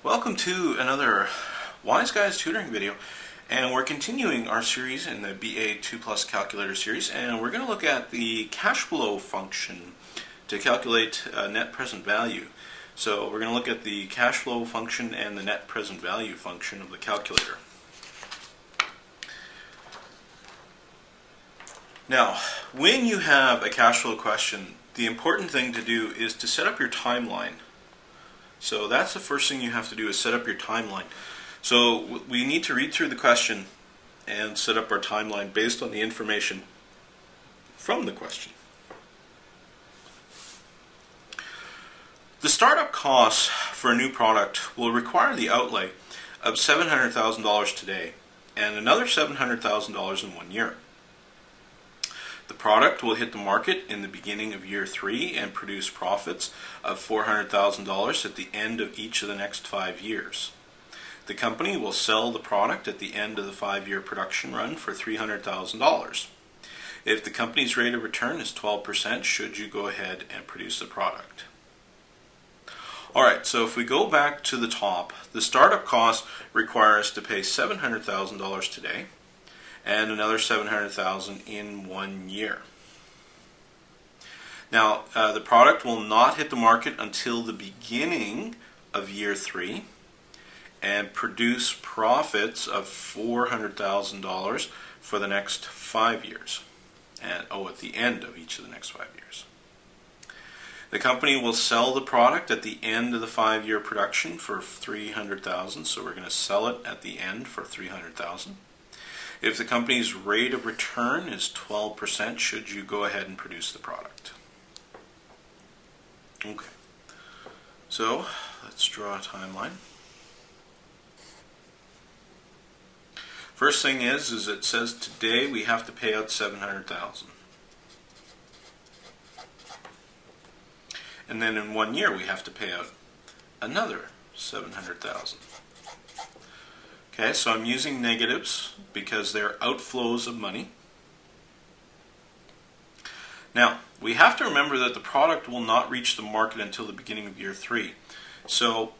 Welcome to another Wise Guys tutoring video, and we're continuing our series in the BA2 Plus calculator series, and we're going to look at the cash flow function to calculate net present value. So we're going to look at the cash flow function and the net present value function of the calculator. Now, when you have a cash flow question, the important thing to do is to set up your timeline. So that's the first thing you have to do, is set up your timeline. So we need to read through the question and set up our timeline based on the information from the question. The startup costs for a new product will require the outlay of $700,000 today and another $700,000 in 1 year. The product will hit the market in the beginning of year 3 and produce profits of $400,000 at the end of each of the next 5 years. The company will sell the product at the end of the 5-year production run for $300,000. If the company's rate of return is 12%, should you go ahead and produce the product? Alright, so if we go back to the top, the startup cost requires us to pay $700,000 today and another $700,000 in 1 year. Now, the product will not hit the market until the beginning of year 3 and produce profits of $400,000 for the next 5 years. And at the end of each of the next 5 years. The company will sell the product at the end of the 5-year production for $300,000, so we're going to sell it at the end for $300,000. If the company's rate of return is 12%, should you go ahead and produce the product? Okay, so let's draw a timeline. First thing is it says today we have to pay out $700,000. And then in 1 year we have to pay out another $700,000. Okay, so I'm using negatives because they're outflows of money. Now, we have to remember that the product will not reach the market until the beginning of year 3. So,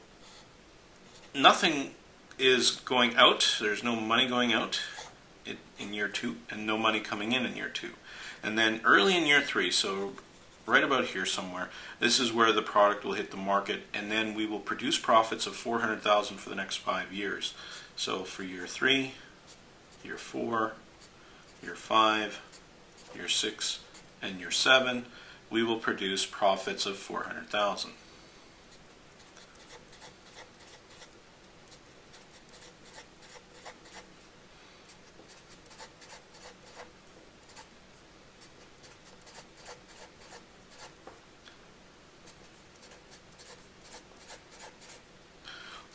nothing is going out, there's no money going out in year 2, and no money coming in year 2. And then early in year 3, so right about here somewhere, this is where the product will hit the market, and then we will produce profits of $400,000 for the next 5 years. So for year 3, year 4, year 5, year 6, and year 7, we will produce profits of $400,000.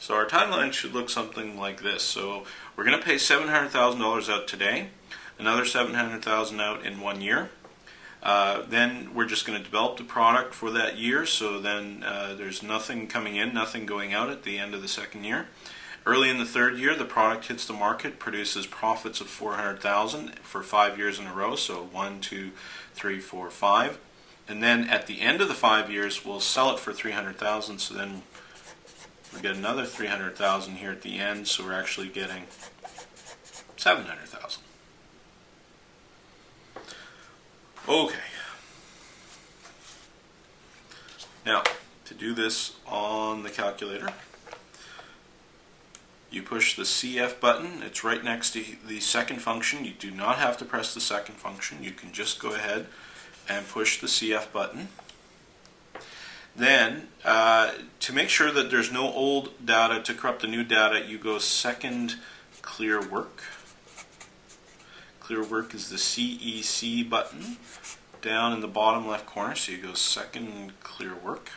So our timeline should look something like this. So we're going to pay $700,000 out today, another $700,000 out in 1 year. Then we're just going to develop the product for that year, so then there's nothing coming in, nothing going out at the end of the 2nd year. Early in the 3rd year, the product hits the market, produces profits of $400,000 for 5 years in a row, so 1, 2, 3, 4, 5. And then at the end of the 5 years, we'll sell it for $300,000, so then we get another $300,000 here at the end, so we're actually getting $700,000. Okay. Now, to do this on the calculator, you push the CF button. It's right next to the second function. You do not have to press the second function. You can just go ahead and push the CF button. Then, to make sure that there's no old data to corrupt the new data, you go second clear work. Clear work is the CEC button down in the bottom left corner, so you go second clear work.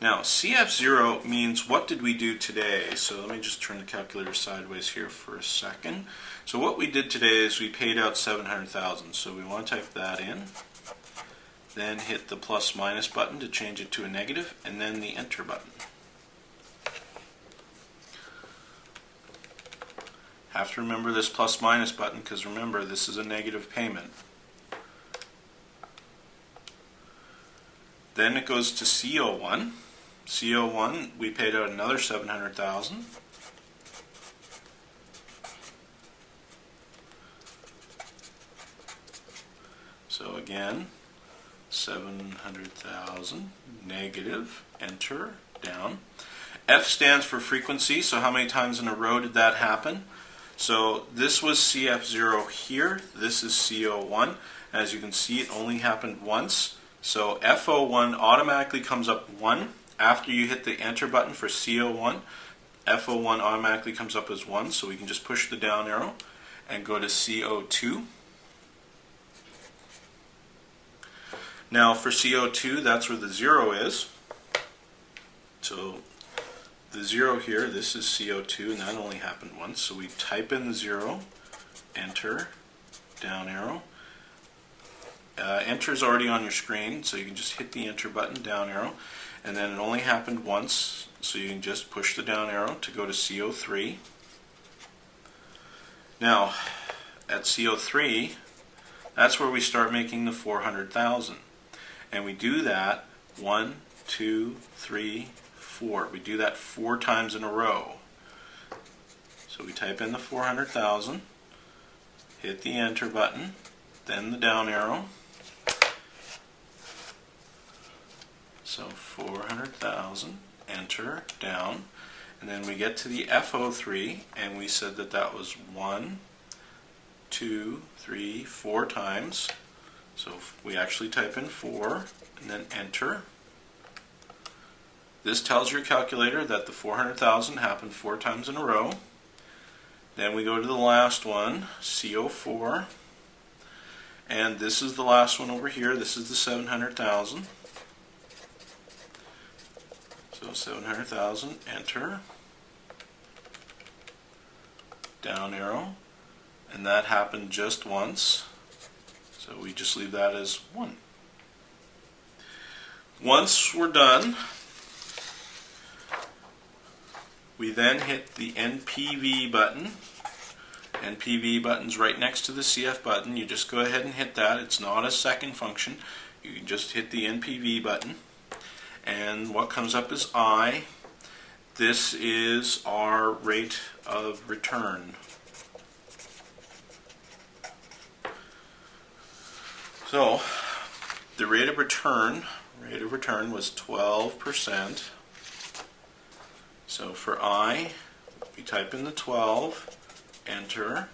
Now, CF0 means what did we do today? So let me just turn the calculator sideways here for a second. So what we did today is we paid out $700,000. So we want to type that in. Then hit the plus minus button to change it to a negative, and then the enter button. Have to remember this plus minus button because remember this is a negative payment. Then it goes to CO1. CO1, we paid out another $700,000. So again, 700,000 negative, enter, down. F stands for frequency, so how many times in a row did that happen? So this was CF0 here, this is CO1. As you can see, it only happened once. So FO1 automatically comes up 1. After you hit the enter button for CO1, FO1 automatically comes up as 1, so we can just push the down arrow and go to CO2. Now for CO2, that's where the 0 is. So the 0 here, this is CO2, and that only happened once. So we type in the 0, enter, down arrow. Enter is already on your screen, so you can just hit the enter button, down arrow. And then it only happened once, so you can just push the down arrow to go to CO3. Now, at CO3, that's where we start making the 400,000. And we do that 1, 2, 3, 4. We do that 4 times in a row. So we type in the 400,000, hit the enter button, then the down arrow. So 400,000, enter, down, and then we get to the FO3, and we said that that was 1, 2, 3, 4 times. So we actually type in 4, and then enter. This tells your calculator that the 400,000 happened 4 times in a row. Then we go to the last one, CO4, and this is the last one over here. This is the 700,000. So 700,000, enter, down arrow, and that happened just once, so we just leave that as 1. Once we're done, we then hit the NPV button. NPV button's right next to the CF button. You just go ahead and hit that. It's not a second function. You can just hit the NPV button. And what comes up is I. This is our rate of return. So the rate of return was 12%. So for I, we type in the 12, enter,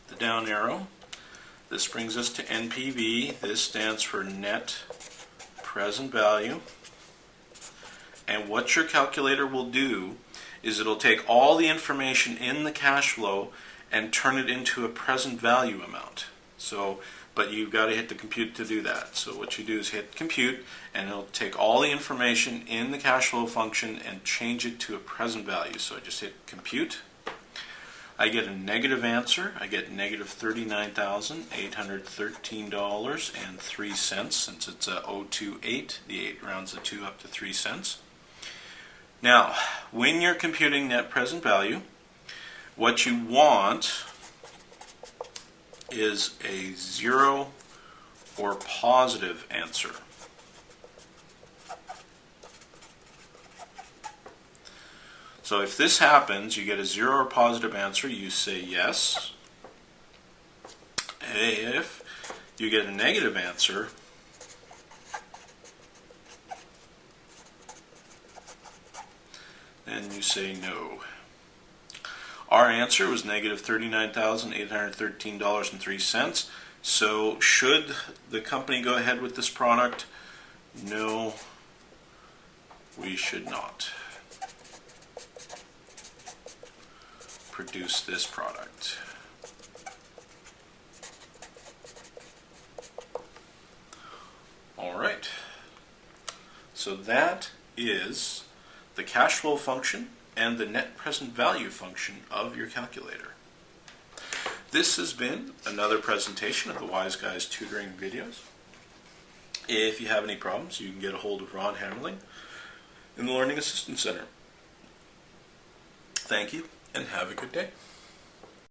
the down arrow. This brings us to NPV. This stands for net present value. And what your calculator will do is it'll take all the information in the cash flow and turn it into a present value amount. So, but you've got to hit the compute to do that. So what you do is hit compute, and it'll take all the information in the cash flow function and change it to a present value. So I just hit compute. I get a negative answer. I get negative $39,813.03 since it's a 028. The 8 rounds the 2 up to 3 cents. Now, when you're computing net present value, what you want is a 0 or positive answer. So if this happens, you get a 0 or positive answer, you say yes. If you get a negative answer, then you say no. Our answer was negative $39,813.03. So should the company go ahead with this product? No, we should not produce this product. All right. So that is the cash flow function and the net present value function of your calculator. This has been another presentation of the Wise Guys tutoring videos. If you have any problems, you can get a hold of Ron Hammerling in the Learning Assistance Center. Thank you, and have a good day.